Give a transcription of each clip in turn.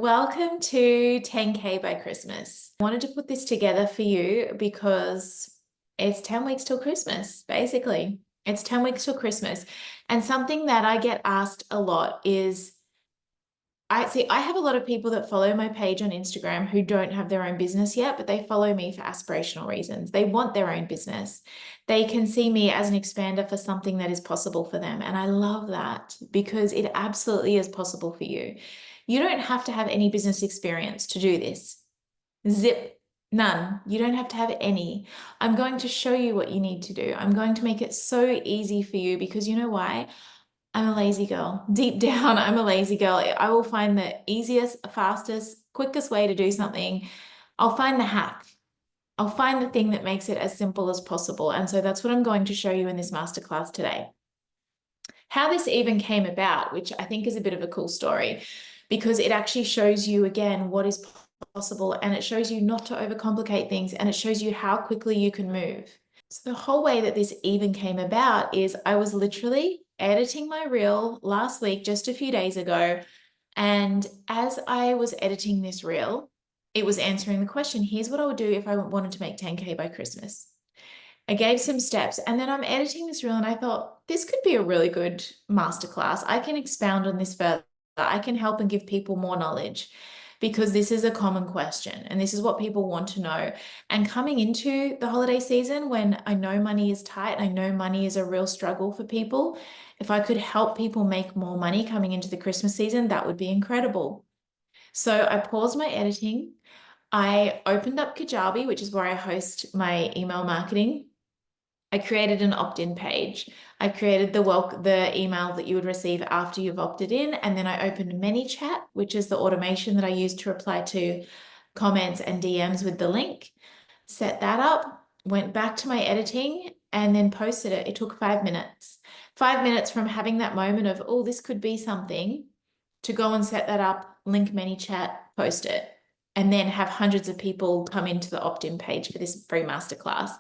Welcome to 10K by Christmas. I wanted to put this together for you because it's 10 weeks till Christmas, basically. It's 10 weeks till Christmas. And something that I get asked a lot is I have a lot of people that follow my page on Instagram who don't have their own business yet, but they follow me for aspirational reasons. They want their own business. They can see me as an expander for something that is possible for them. And I love that because it absolutely is possible for you. You don't have to have any business experience to do this. Zip, none. You don't have to have any. I'm going to show you what you need to do. I'm going to make it so easy for you because you know why? I'm a lazy girl. Deep down, I'm a lazy girl. I will find the easiest, fastest, quickest way to do something. I'll find the hack. I'll find the thing that makes it as simple as possible. And so that's what I'm going to show you in this masterclass today. How this even came about, which I think is a bit of a cool story, because it actually shows you again what is possible and it shows you not to overcomplicate things and it shows you how quickly you can move. So the whole way that this even came about is I was literally editing my reel last week, just a few days ago. And as I was editing this reel, it was answering the question, here's what I would do if I wanted to make 10K by Christmas. I gave some steps and then I'm editing this reel and I thought this could be a really good masterclass. I can expound on this further. I can help and give people more knowledge because this is a common question and this is what people want to know. And coming into the holiday season when I know money is tight, I know money is a real struggle for people. If I could help people make more money coming into the Christmas season, that would be incredible. So I paused my editing. I opened up Kajabi, which is where I host my email marketing. I created an opt-in page. I created the email that you would receive after you've opted in. And then I opened ManyChat, which is the automation that I use to reply to comments and DMs with the link. Set that up, went back to my editing and then posted it. It took 5 minutes. 5 minutes from having that moment of, oh, this could be something, to go and set that up, link ManyChat, post it, and then have hundreds of people come into the opt-in page for this free masterclass.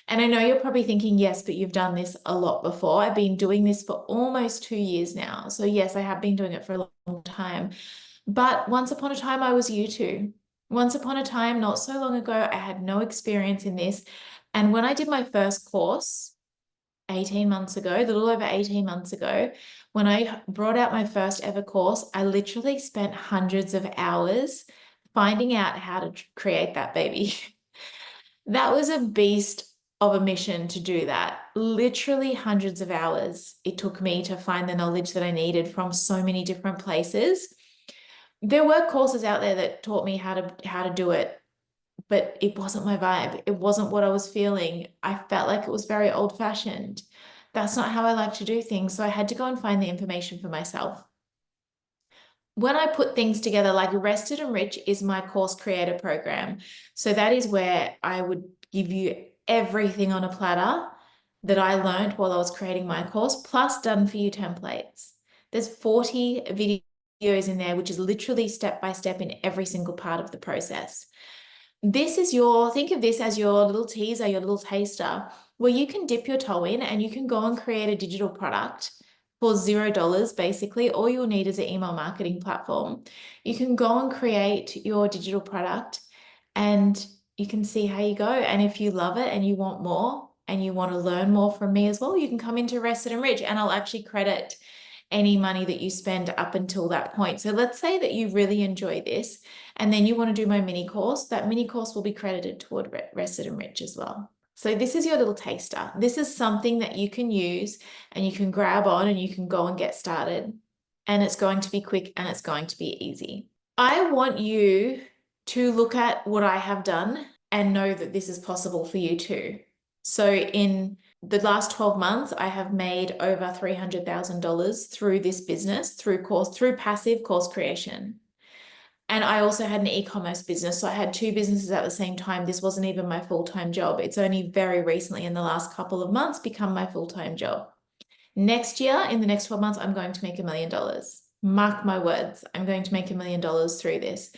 And I know you're probably thinking, yes, but you've done this a lot before. I've been doing this for almost 2 years now. So yes, I have been doing it for a long time. But once upon a time, I was you too. Once upon a time, not so long ago, I had no experience in this. And when I did my first course 18 months ago, a little over 18 months ago, when I brought out my first ever course, I literally spent hundreds of hours finding out how to create that baby. That was a beast of a mission to do that. Literally hundreds of hours it took me to find the knowledge that I needed from so many different places. There were courses out there that taught me how to do it, but it wasn't my vibe. It wasn't what I was feeling. I felt like it was very old-fashioned. That's not how I like to do things. So I had to go and find the information for myself. When I put things together, like Rested and Rich is my course creator program. So that is where I would give you everything on a platter that I learned while I was creating my course, plus done for you templates. There's 40 videos in there, which is literally step by step in every single part of the process. Think of this as your little teaser, your little taster, where you can dip your toe in and you can go and create a digital product for $0, basically. All you'll need is an email marketing platform. You can go and create your digital product and you can see how you go. And if you love it and you want more and you want to learn more from me as well, you can come into Rested and Rich and I'll actually credit any money that you spend up until that point. So let's say that you really enjoy this and then you want to do my mini course. That mini course will be credited toward Rested and Rich as well. So this is your little taster. This is something that you can use and you can grab on and you can go and get started. And it's going to be quick and it's going to be easy. I want you to look at what I have done and know that this is possible for you too. So in the last 12 months, I have made over $300,000 through this business, through passive course creation. And I also had an e-commerce business. So I had two businesses at the same time. This wasn't even my full-time job. It's only very recently in the last couple of months become my full-time job. Next year, in the next 12 months, I'm going to make $1 million. Mark my words, I'm going to make $1 million through this.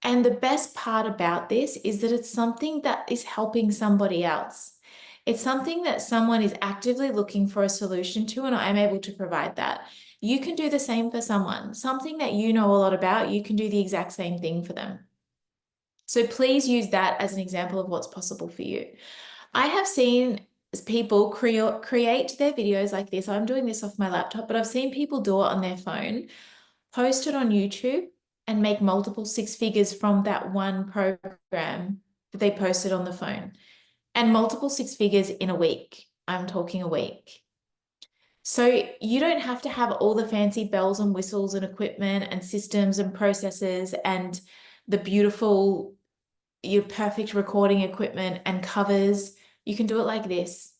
And the best part about this is that it's something that is helping somebody else. It's something that someone is actively looking for a solution to, and I'm able to provide that. You can do the same for someone. Something that you know a lot about, you can do the exact same thing for them. So please use that as an example of what's possible for you. I have seen people create their videos like this. I'm doing this off my laptop, but I've seen people do it on their phone, post it on YouTube, and make multiple six figures from that one program that they posted on the phone. And multiple six figures in a week. I'm talking a week. So you don't have to have all the fancy bells and whistles and equipment and systems and processes and the beautiful, your perfect recording equipment and covers. You can do it like this.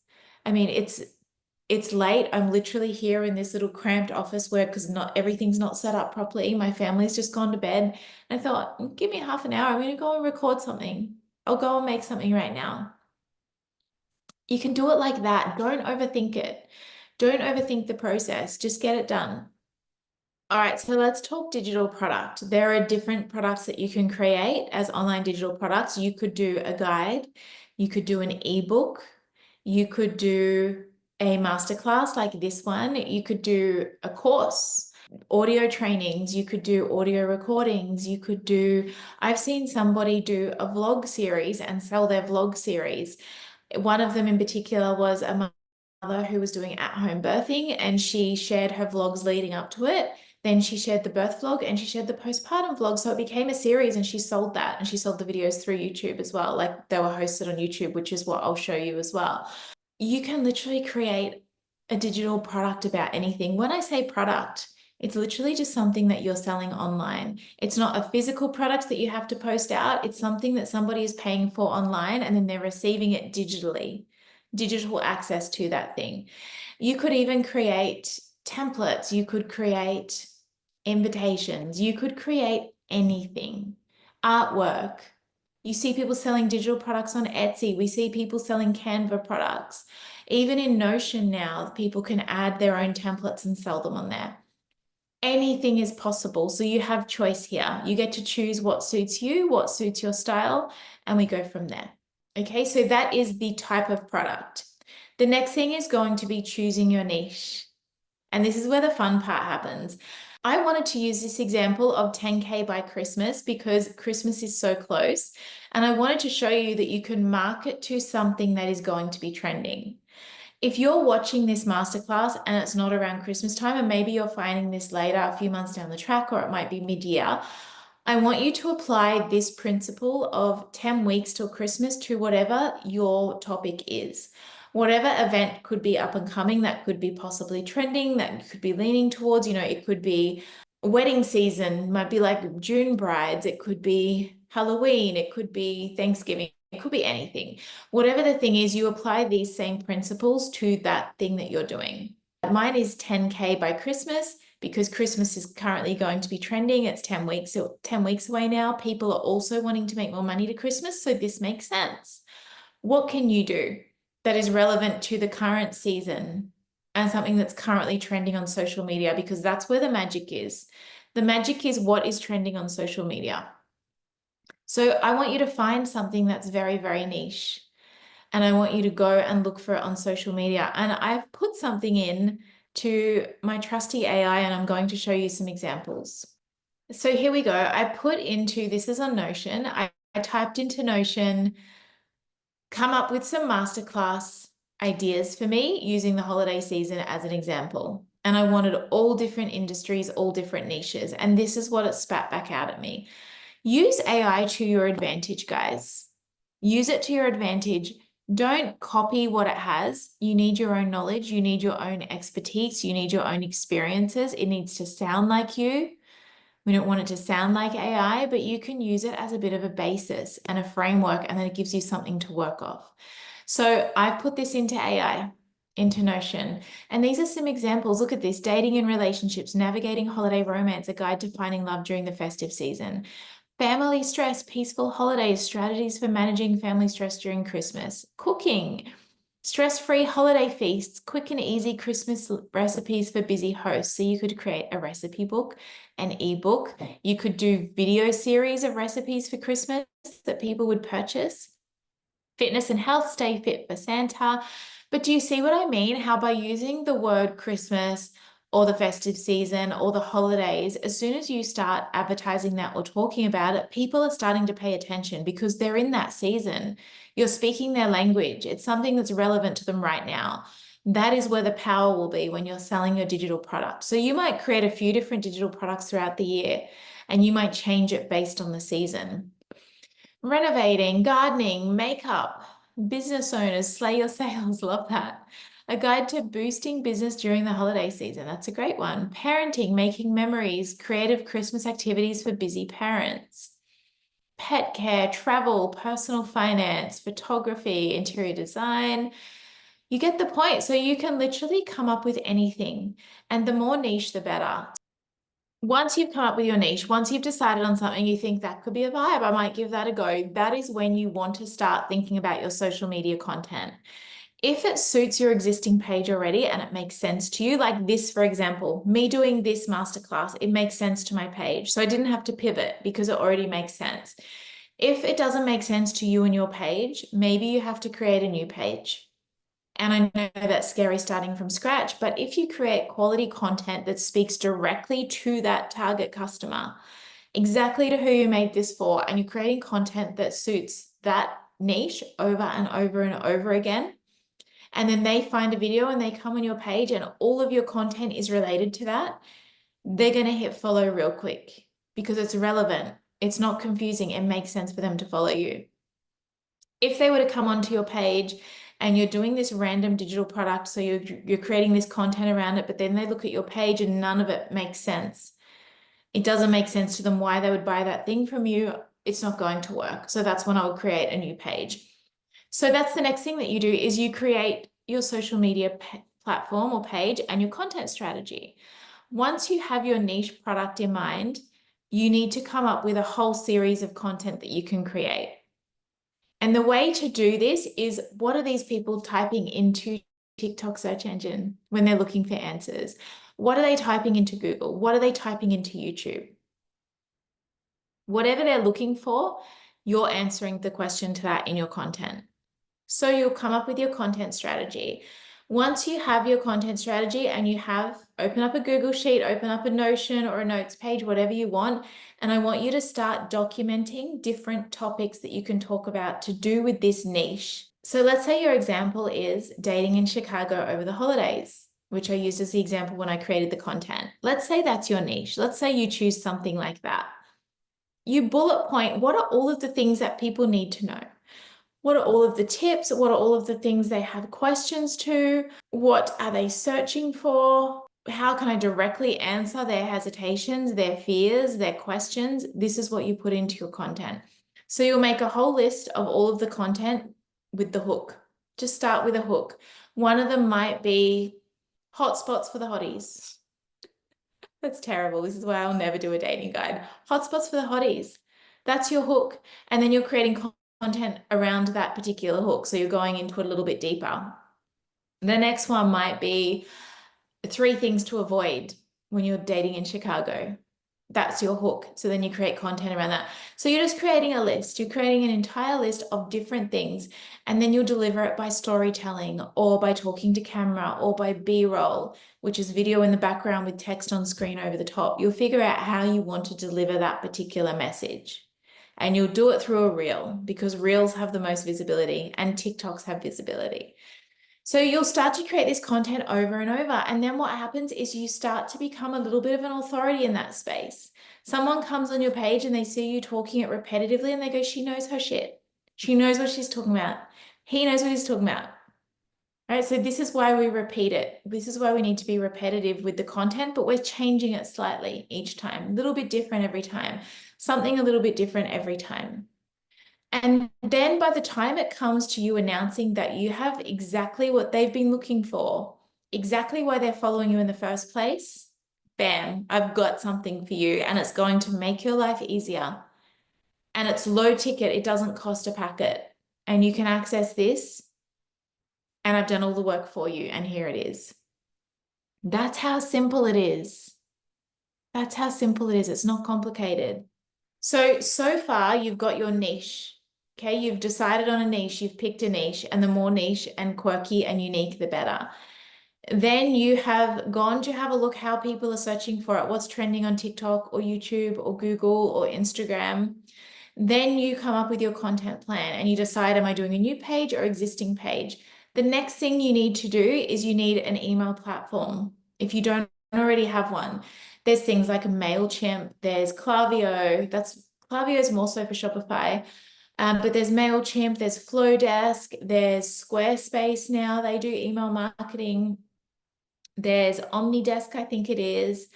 I mean, it's late. I'm literally here in this little cramped office where because not everything's not set up properly. My family's just gone to bed. And I thought, give me half an hour. I'm going to go and record something. I'll go and make something right now. You can do it like that. Don't overthink it. Don't overthink the process. Just get it done. All right, so let's talk digital product. There are different products that you can create as online digital products. You could do a guide, you could do an ebook, you could do a masterclass like this one, you could do a course, audio trainings, you could do audio recordings, you could do, I've seen somebody do a vlog series and sell their vlog series. One of them in particular was a mother who was doing at-home birthing, and she shared her vlogs leading up to it. Then she shared the birth vlog and she shared the postpartum vlog. So it became a series and she sold that, and she sold the videos through YouTube as well. Like they were hosted on YouTube, which is what I'll show you as well. You can literally create a digital product about anything. When I say product, it's literally just something that you're selling online. It's not a physical product that you have to post out. It's something that somebody is paying for online and then they're receiving it digitally, digital access to that thing. You could even create templates. You could create invitations. You could create anything, artwork. You see people selling digital products on Etsy. We see people selling Canva products. Even in Notion now, people can add their own templates and sell them on there. Anything is possible. So you have choice here. You get to choose what suits you, what suits your style, and we go from there. Okay, so that is the type of product. The next thing is going to be choosing your niche. And this is where the fun part happens. I wanted to use this example of 10K by Christmas because Christmas is so close. And I wanted to show you that you can market to something that is going to be trending. If you're watching this masterclass and it's not around Christmas time, and maybe you're finding this later, a few months down the track, or it might be mid-year, I want you to apply this principle of 10 weeks till Christmas to whatever your topic is. Whatever event could be up and coming, that could be possibly trending, that you could be leaning towards, it could be wedding season, might be like June brides, it could be Halloween, it could be Thanksgiving, it could be anything. Whatever the thing is, you apply these same principles to that thing that you're doing. Mine is 10K by Christmas because Christmas is currently going to be trending. It's 10 weeks away now. People are also wanting to make more money to Christmas, so this makes sense. What can you do that is relevant to the current season and something that's currently trending on social media? Because that's where the magic is. The magic is what is trending on social media. So I want you to find something that's very, very niche. And I want you to go and look for it on social media. And I've put something in to my trusty AI, and I'm going to show you some examples. So here we go. I put into, this is on Notion. I typed into Notion, come up with some masterclass ideas for me using the holiday season as an example. And I wanted all different industries, all different niches. And this is what it spat back out at me. Use AI to your advantage, guys. Use it to your advantage. Don't copy what it has. You need your own knowledge. You need your own expertise. You need your own experiences. It needs to sound like you. We don't want it to sound like AI, but you can use it as a bit of a basis and a framework, and then it gives you something to work off. So I've put this into AI, into Notion, and these are some examples. Look at this: dating and relationships, navigating holiday romance, a guide to finding love during the festive season. Family stress, peaceful holidays, strategies for managing family stress during Christmas. Cooking, stress-free holiday feasts, quick and easy Christmas recipes for busy hosts. So you could create a recipe book, an ebook. You could do video series of recipes for Christmas that people would purchase. Fitness and health, stay fit for Santa. But do you see what I mean? How by using the word Christmas, or the festive season or the holidays, as soon as you start advertising that or talking about it, people are starting to pay attention because they're in that season. You're speaking their language. It's something that's relevant to them right now. That is where the power will be when you're selling your digital product. So you might create a few different digital products throughout the year, and you might change it based on the season. Renovating, gardening, makeup, business owners, slay your sales. Love that. A guide to boosting business during the holiday season. That's a great one. Parenting, making memories, creative Christmas activities for busy parents. Pet care, travel, personal finance, photography, interior design. You get the point. So you can literally come up with anything. And the more niche, the better. Once you've come up with your niche, once you've decided on something you think that could be a vibe, I might give that a go. That is when you want to start thinking about your social media content. If it suits your existing page already and it makes sense to you, like this, for example, me doing this masterclass, it makes sense to my page. So I didn't have to pivot because it already makes sense. If it doesn't make sense to you and your page, maybe you have to create a new page. And I know that's scary starting from scratch, but if you create quality content that speaks directly to that target customer, exactly to who you made this for, and you're creating content that suits that niche over and over and over again, and then they find a video and they come on your page and all of your content is related to that, they're going to hit follow real quick because it's relevant. It's not confusing. It makes sense for them to follow you. If they were to come onto your page and you're doing this random digital product, so you're creating this content around it, but then they look at your page and none of it makes sense. It doesn't make sense to them why they would buy that thing from you. It's not going to work. So that's when I would create a new page. So that's the next thing that you do is you create your social media platform or page and your content strategy. Once you have your niche product in mind, you need to come up with a whole series of content that you can create. And the way to do this is, what are these people typing into TikTok search engine when they're looking for answers? What are they typing into Google? What are they typing into YouTube? Whatever they're looking for, you're answering the question to that in your content. So you'll come up with your content strategy. Once you have your content strategy and you have, open up a Google Sheet, open up a Notion or a notes page, whatever you want. And I want you to start documenting different topics that you can talk about to do with this niche. So let's say your example is dating in Chicago over the holidays, which I used as the example when I created the content. Let's say that's your niche. Let's say you choose something like that. You bullet point, what are all of the things that people need to know? What are all of the tips? What are all of the things they have questions to? What are they searching for? How can I directly answer their hesitations, their fears, their questions? This is what you put into your content. So you'll make a whole list of all of the content with the hook. Just start with a hook. One of them might be hotspots for the hotties. That's terrible. This is why I'll never do a dating guide. Hotspots for the hotties. That's your hook. And then you're creating content around that particular hook. So you're going into it a little bit deeper. The next one might be 3 things to avoid when you're dating in Chicago. That's your hook. So then you create content around that. So you're just creating a list. You're creating an entire list of different things, and then you'll deliver it by storytelling or by talking to camera or by B-roll, which is video in the background with text on screen over the top. You'll figure out how you want to deliver that particular message. And you'll do it through a reel because reels have the most visibility and TikToks have visibility. So you'll start to create this content over and over. And then what happens is you start to become a little bit of an authority in that space. Someone comes on your page and they see you talking it repetitively and they go, she knows her shit. She knows what she's talking about. He knows what he's talking about. All right, so this is why we repeat it. This is why we need to be repetitive with the content, but we're changing it slightly each time, a little bit different every time, something a little bit different every time. And then by the time it comes to you announcing that you have exactly what they've been looking for, exactly why they're following you in the first place, bam, I've got something for you, and it's going to make your life easier. And it's low ticket, it doesn't cost a packet. And you can access this, and I've done all the work for you, and here it is. That's how simple it is. That's how simple it is. It's not complicated. So far you've got your niche. Okay, you've decided on a niche, you've picked a niche, and the more niche and quirky and unique, the better. Then you have gone to have a look how people are searching for it, what's trending on TikTok or YouTube or Google or Instagram. Then you come up with your content plan and you decide, am I doing a new page or existing page? The next thing you need to do is you need an email platform. If you don't already have one, there's things like MailChimp, there's Klaviyo. Klaviyo is more so for Shopify. But there's MailChimp, there's Flowdesk, there's Squarespace now. They do email marketing. There's Omnidesk, I think it is.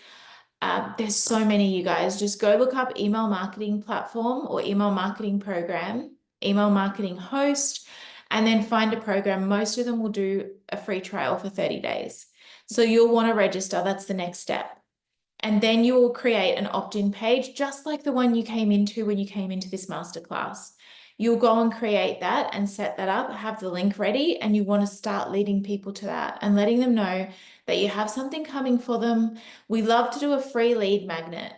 There's so many, you guys. Just go look up email marketing platform or email marketing program, email marketing host, and then find a program. Most of them will do a free trial for 30 days. So you'll want to register. That's the next step. And then you will create an opt-in page, just like the one you came into when you came into this masterclass. You'll go and create that and set that up, have the link ready, and you want to start leading people to that and letting them know that you have something coming for them. We love to do a free lead magnet.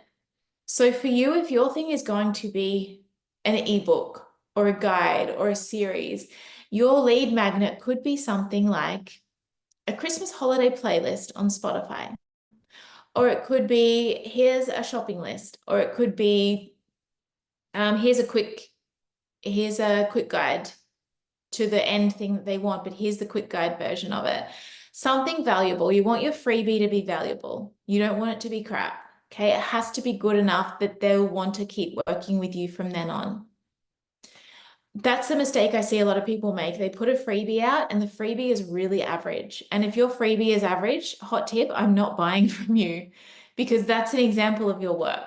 So for you, if your thing is going to be an ebook or a guide or a series, your lead magnet could be something like a Christmas holiday playlist on Spotify. Or it could be, here's a shopping list, or it could be, here's a quick guide to the end thing that they want, but here's the quick guide version of it. Something valuable. You want your freebie to be valuable. You don't want it to be crap. Okay. It has to be good enough that they'll want to keep working with you from then on. That's the mistake I see a lot of people make. They put a freebie out and the freebie is really average. And if your freebie is average, hot tip, I'm not buying from you because that's an example of your work.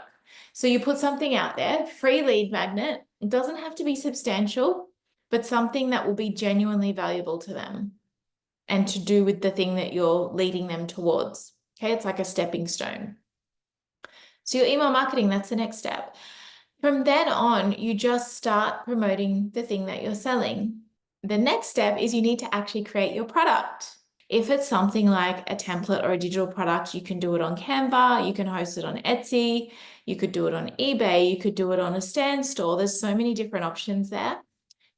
So you put something out there, free lead magnet. It doesn't have to be substantial, but something that will be genuinely valuable to them and to do with the thing that you're leading them towards. Okay, it's like a stepping stone. So your email marketing, that's the next step. From then on, you just start promoting the thing that you're selling. The next step is you need to actually create your product. If it's something like a template or a digital product, you can do it on Canva, you can host it on Etsy, you could do it on eBay, you could do it on a stand store. There's so many different options there.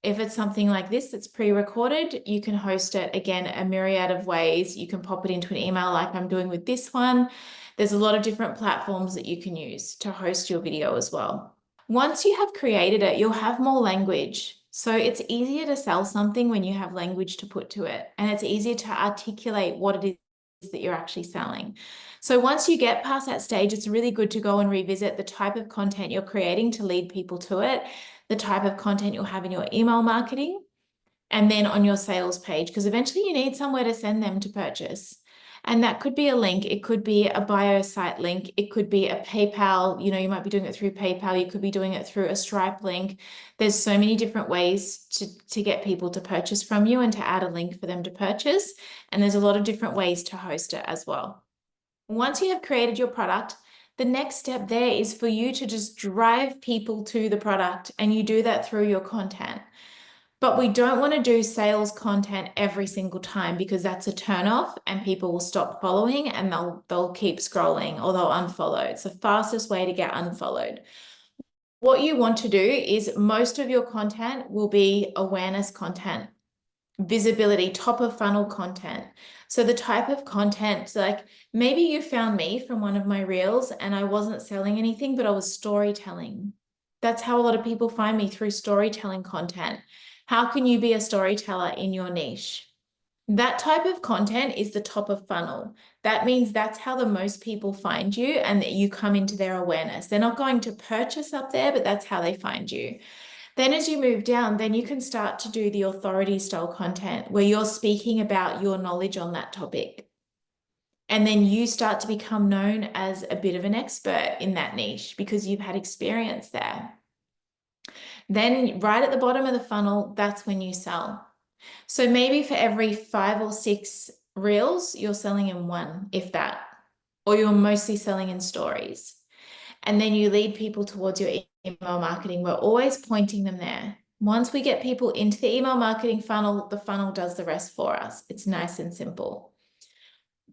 If it's something like this that's pre-recorded, you can host it, again, a myriad of ways. You can pop it into an email like I'm doing with this one. There's a lot of different platforms that you can use to host your video as well. Once you have created it, you'll have more language. So it's easier to sell something when you have language to put to it, and it's easier to articulate what it is that you're actually selling. So once you get past that stage, it's really good to go and revisit the type of content you're creating to lead people to it, the type of content you'll have in your email marketing, and then on your sales page, because eventually you need somewhere to send them to purchase. And that could be a link. It could be a bio site link. It could be a PayPal. You might be doing it through PayPal. You could be doing it through a Stripe link. There's so many different ways to get people to purchase from you and to add a link for them to purchase. And there's a lot of different ways to host it as well. Once you have created your product, the next step there is for you to just drive people to the product, and you do that through your content. But we don't want to do sales content every single time because that's a turn off and people will stop following and they'll keep scrolling or they'll unfollow. It's the fastest way to get unfollowed. What you want to do is most of your content will be awareness content, visibility, top of funnel content. So the type of content, like maybe you found me from one of my reels and I wasn't selling anything, but I was storytelling. That's how a lot of people find me, through storytelling content. How can you be a storyteller in your niche? That type of content is the top of funnel. That means that's how the most people find you and that you come into their awareness. They're not going to purchase up there, but that's how they find you. Then as you move down, then you can start to do the authority style content where you're speaking about your knowledge on that topic. And then you start to become known as a bit of an expert in that niche because you've had experience there. Then right at the bottom of the funnel, that's when you sell. So maybe for every 5 or 6 reels, you're selling in 1, if that, or you're mostly selling in stories. And then you lead people towards your email marketing. We're always pointing them there. Once we get people into the email marketing funnel, the funnel does the rest for us. It's nice and simple.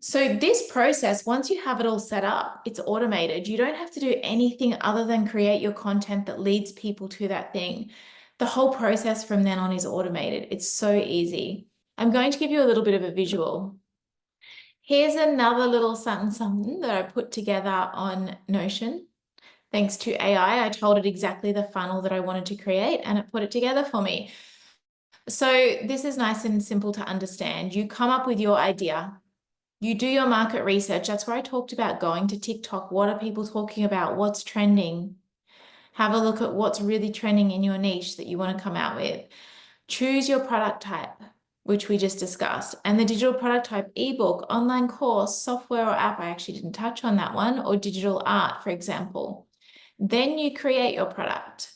So this process, once you have it all set up, it's automated. You don't have to do anything other than create your content that leads people to that thing. The whole process from then on is automated. It's so easy. I'm going to give you a little bit of a visual. Here's another little something that I put together on Notion. Thanks to AI, I told it exactly the funnel that I wanted to create and it put it together for me. So this is nice and simple to understand. You come up with your idea. You do your market research. That's where I talked about going to TikTok. What are people talking about? What's trending? Have a look at what's really trending in your niche that you want to come out with. Choose your product type, which we just discussed, and the digital product type, ebook, online course, software or app. I actually didn't touch on that one, or digital art, for example. Then you create your product.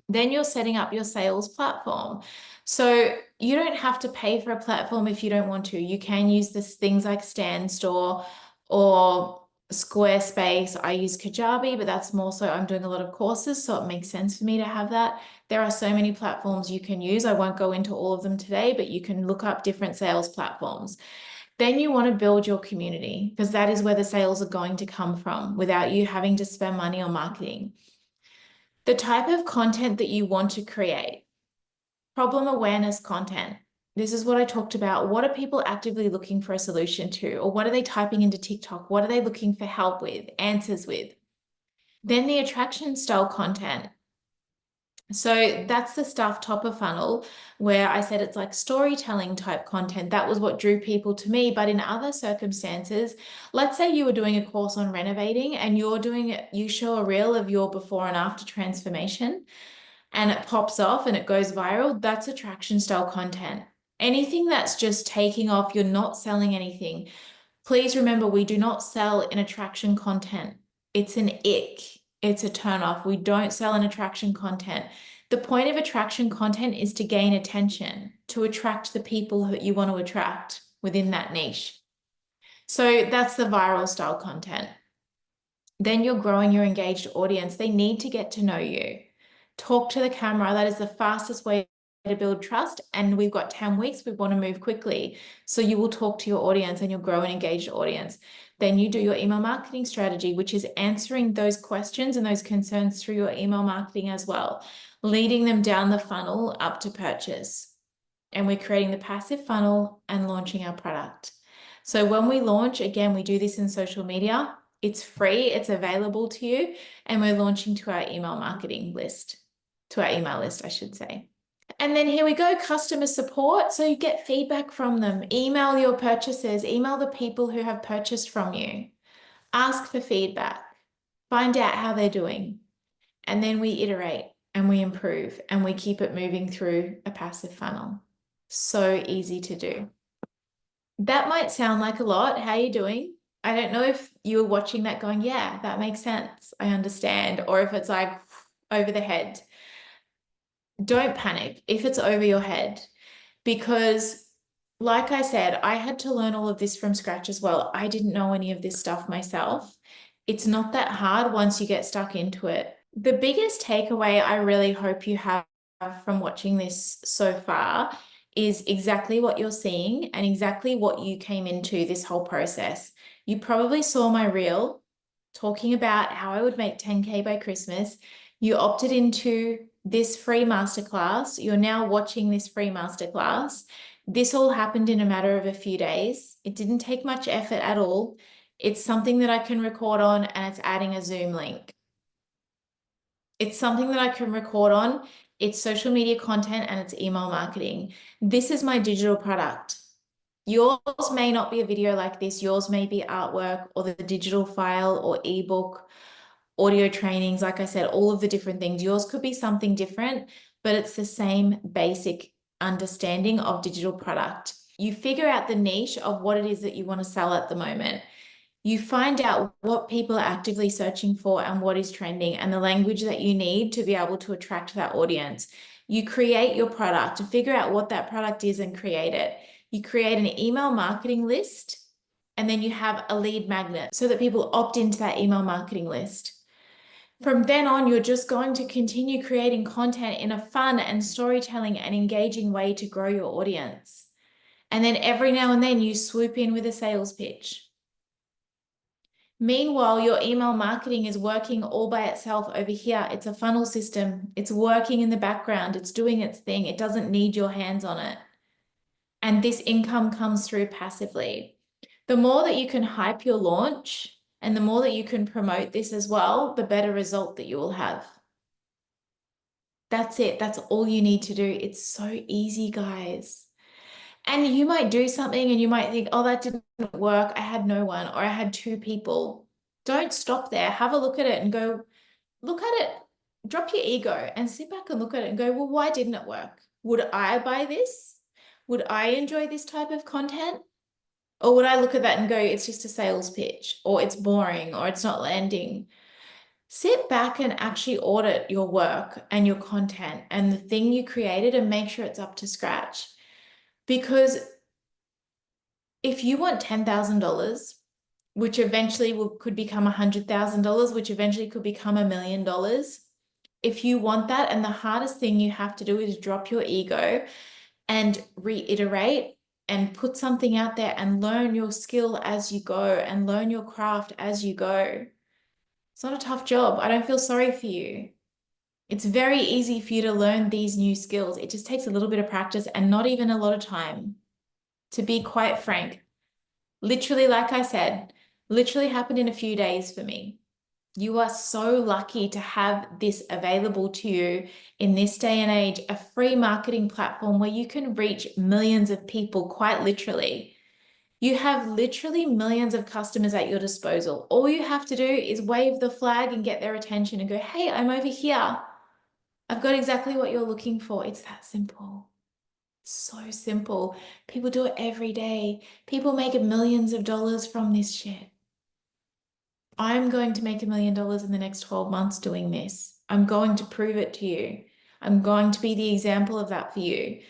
Then you're setting up your sales platform. So you don't have to pay for a platform if you don't want to. You can use this things like Stand Store or Squarespace. I use Kajabi, but that's more so I'm doing a lot of courses, so it makes sense for me to have that. There are so many platforms you can use. I won't go into all of them today, but you can look up different sales platforms. Then you want to build your community because that is where the sales are going to come from without you having to spend money on marketing. The type of content that you want to create, problem awareness content. This is what I talked about. What are people actively looking for a solution to? Or what are they typing into TikTok? What are they looking for help with, answers with? Then the attraction style content. So that's the stuff top of funnel where I said it's like storytelling type content. That was what drew people to me. But in other circumstances, let's say you were doing a course on renovating and you show a reel of your before and after transformation and it pops off and it goes viral. That's attraction style content. Anything that's just taking off, you're not selling anything. Please remember, we do not sell in attraction content. It's an ick. It's a turn off. We don't sell in attraction content. The point of attraction content is to gain attention, to attract the people that you want to attract within that niche. So that's the viral style content. Then you're growing your engaged audience. They need to get to know you. Talk to the camera. That is the fastest way to build trust. And we've got 10 weeks. We want to move quickly. So you will talk to your audience and you'll grow an engaged audience. Then you do your email marketing strategy, which is answering those questions and those concerns through your email marketing as well, leading them down the funnel up to purchase. And we're creating the passive funnel and launching our product. So when we launch, again, we do this in social media. It's free, it's available to you, and we're launching to our email marketing list, to our email list, I should say. And then here we go, customer support. So you get feedback from them. Email your purchasers, email the people who have purchased from you. Ask for feedback. Find out how they're doing. And then we iterate and we improve and we keep it moving through a passive funnel. So easy to do. That might sound like a lot. How are you doing? I don't know if you were watching that going, yeah, that makes sense. I understand. Or if it's like over the head. Don't panic if it's over your head, because like I said, I had to learn all of this from scratch as well. I didn't know any of this stuff myself. It's not that hard once you get stuck into it. The biggest takeaway I really hope you have from watching this so far is exactly what you're seeing and exactly what you came into this whole process. You probably saw my reel talking about how I would make 10K by Christmas. You opted into this free masterclass. You're now watching this free masterclass. This all happened in a matter of a few days. It didn't take much effort at all. It's something that I can record on and it's adding a Zoom link. It's something that I can record on. It's social media content and it's email marketing. This is my digital product. Yours may not be a video like this. Yours may be artwork or the digital file or ebook, audio trainings. Like I said, all of the different things. Yours could be something different, but it's the same basic understanding of digital product. You figure out the niche of what it is that you want to sell at the moment. You find out what people are actively searching for and what is trending and the language that you need to be able to attract that audience. You create your product to figure out what that product is and create it. You create an email marketing list and then you have a lead magnet so that people opt into that email marketing list. From then on, you're just going to continue creating content in a fun and storytelling and engaging way to grow your audience. And then every now and then you swoop in with a sales pitch. Meanwhile, your email marketing is working all by itself over here. It's a funnel system. It's working in the background. It's doing its thing. It doesn't need your hands on it. And this income comes through passively. The more that you can hype your launch and the more that you can promote this as well, the better result that you will have. That's it. That's all you need to do. It's so easy, guys. And you might do something and you might think, oh, that didn't work. I had no one, or I had two people. Don't stop there. Have a look at it and go, look at it. Drop your ego and sit back and look at it and go, well, why didn't it work? Would I buy this? Would I enjoy this type of content? Or would I look at that and go, it's just a sales pitch, or it's boring, or it's not landing? Sit back and actually audit your work and your content and the thing you created and make sure it's up to scratch. Because if you want $10,000, which eventually could become $100,000, which eventually could become $1 million, if you want that, and the hardest thing you have to do is drop your ego and reiterate and put something out there and learn your skill as you go and learn your craft as you go. It's not a tough job. I don't feel sorry for you. It's very easy for you to learn these new skills. It just takes a little bit of practice and not even a lot of time. To be quite frank, literally, like I said, literally happened in a few days for me. You are so lucky to have this available to you in this day and age, a free marketing platform where you can reach millions of people, quite literally. You have literally millions of customers at your disposal. All you have to do is wave the flag and get their attention and go, hey, I'm over here. I've got exactly what you're looking for. It's that simple. So simple. People do it every day. People make millions of dollars from this shit. I'm going to make $1 million in the next 12 months doing this. I'm going to prove it to you. I'm going to be the example of that for you.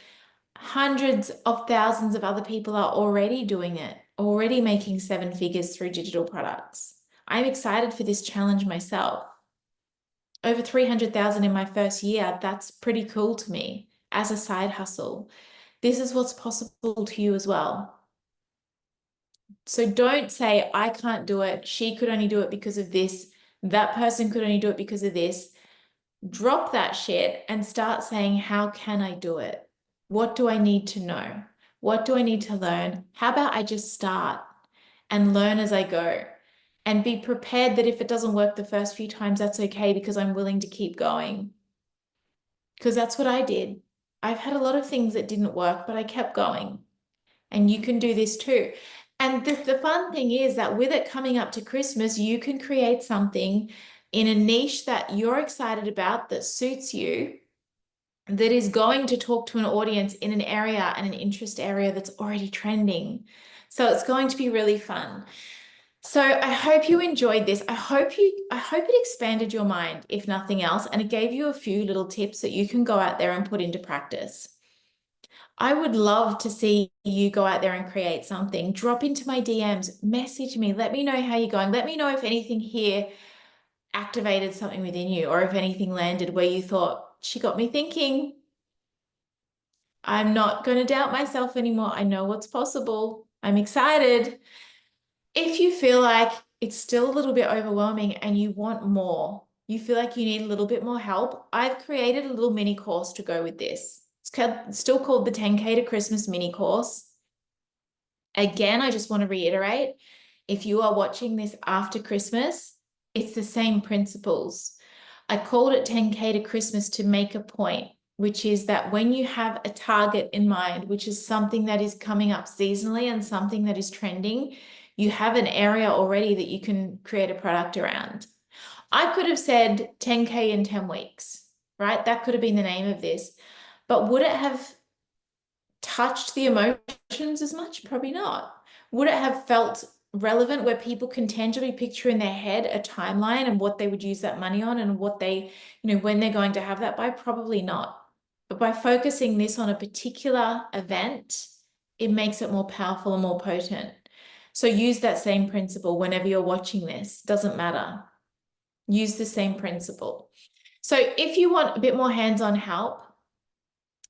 Hundreds of thousands of other people are already doing it, already making 7 figures through digital products. I'm excited for this challenge myself. Over 300,000 in my first year, that's pretty cool to me as a side hustle. This is what's possible to you as well. So don't say, I can't do it. She could only do it because of this. That person could only do it because of this. Drop that shit and start saying, how can I do it? What do I need to know? What do I need to learn? How about I just start and learn as I go and be prepared that if it doesn't work the first few times, that's okay because I'm willing to keep going. Because that's what I did. I've had a lot of things that didn't work, but I kept going. And you can do this too. And the fun thing is that with it coming up to Christmas, you can create something in a niche that you're excited about that suits you, that is going to talk to an audience in an area and an interest area that's already trending. So it's going to be really fun. So I hope you enjoyed this. I hope it expanded your mind, if nothing else, and it gave you a few little tips that you can go out there and put into practice. I would love to see you go out there and create something. Drop into my DMs, message me, let me know how you're going. Let me know if anything here activated something within you, or if anything landed where you thought, she got me thinking. I'm not going to doubt myself anymore. I know what's possible. I'm excited. If you feel like it's still a little bit overwhelming and you want more, you feel like you need a little bit more help, I've created a little mini course to go with this. It's still called the 10K to Christmas mini course. Again, I just want to reiterate, if you are watching this after Christmas, it's the same principles. I called it 10K to Christmas to make a point, which is that when you have a target in mind, which is something that is coming up seasonally and something that is trending, you have an area already that you can create a product around. I could have said 10K in 10 weeks, right? That could have been the name of this. But would it have touched the emotions as much? Probably not. Would it have felt relevant where people can tangibly picture in their head a timeline and what they would use that money on and what they, when they're going to have that by? Probably not. But by focusing this on a particular event, it makes it more powerful and more potent. So use that same principle whenever you're watching this. Doesn't matter. Use the same principle. So if you want a bit more hands-on help,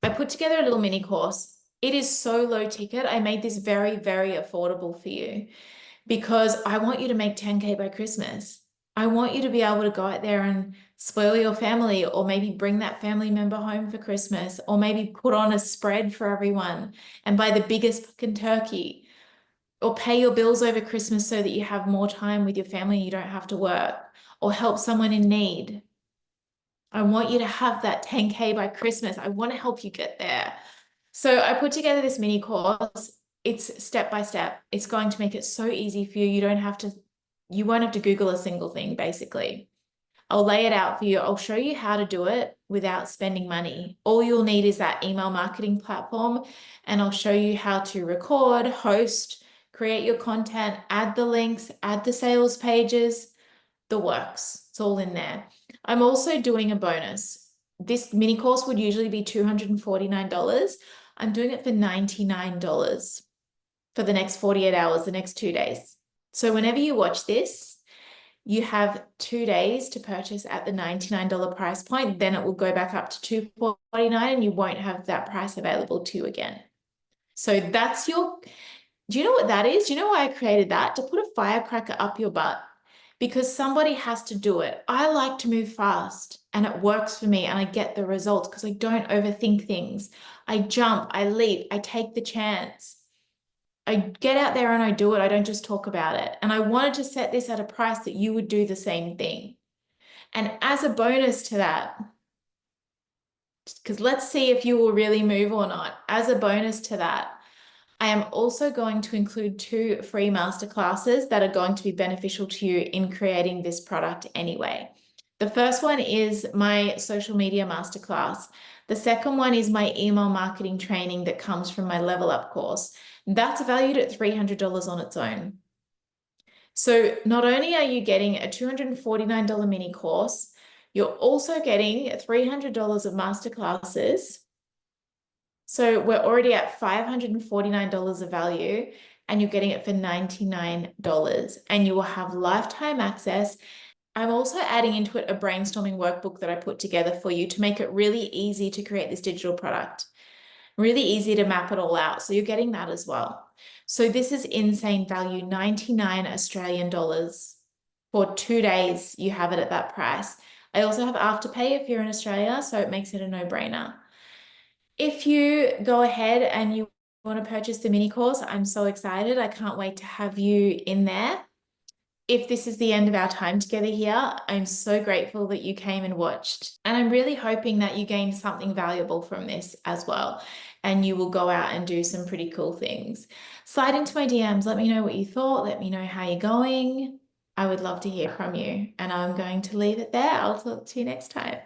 I put together a little mini course. It is so low ticket. I made this very, very affordable for you because I want you to make 10K by Christmas. I want you to be able to go out there and spoil your family, or maybe bring that family member home for Christmas, or maybe put on a spread for everyone and buy the biggest fucking turkey. or pay your bills over Christmas so that you have more time with your family and you don't have to work, or help someone in need. I want you to have that 10K by Christmas. I want to help you get there. So I put together this mini course. It's step by step. It's going to make it so easy for you. You won't have to Google a single thing, basically. I'll lay it out for you. I'll show you how to do it without spending money. All you'll need is that email marketing platform, and I'll show you how to record, host, create your content, add the links, add the sales pages, the works. It's all in there. I'm also doing a bonus. This mini course would usually be $249. I'm doing it for $99 for the next 48 hours, the next 2 days. So whenever you watch this, you have 2 days to purchase at the $99 price point. Then it will go back up to $249 and you won't have that price available to you again. So that's do you know what that is? Do you know why I created that? To put a firecracker up your butt, because somebody has to do it. I like to move fast and it works for me and I get the results because I don't overthink things. I jump, I leap, I take the chance. I get out there and I do it. I don't just talk about it. And I wanted to set this at a price that you would do the same thing. And as a bonus to that, because let's see if you will really move or not. As a bonus to that, I am also going to include 2 free masterclasses that are going to be beneficial to you in creating this product anyway. The first one is my social media masterclass. The second one is my email marketing training that comes from my Level Up course. That's valued at $300 on its own. So not only are you getting a $249 mini course, you're also getting $300 of masterclasses. So we're already at $549 of value and you're getting it for $99 and you will have lifetime access. I'm also adding into it a brainstorming workbook that I put together for you to make it really easy to create this digital product, really easy to map it all out. So you're getting that as well. So this is insane value, 99 Australian dollars for 2 days. You have it at that price. I also have Afterpay if you're in Australia, so it makes it a no-brainer. If you go ahead and you want to purchase the mini course, I'm so excited. I can't wait to have you in there. If this is the end of our time together here, I'm so grateful that you came and watched. And I'm really hoping that you gained something valuable from this as well. And you will go out and do some pretty cool things. Slide into my DMs. Let me know what you thought. Let me know how you're going. I would love to hear from you. And I'm going to leave it there. I'll talk to you next time.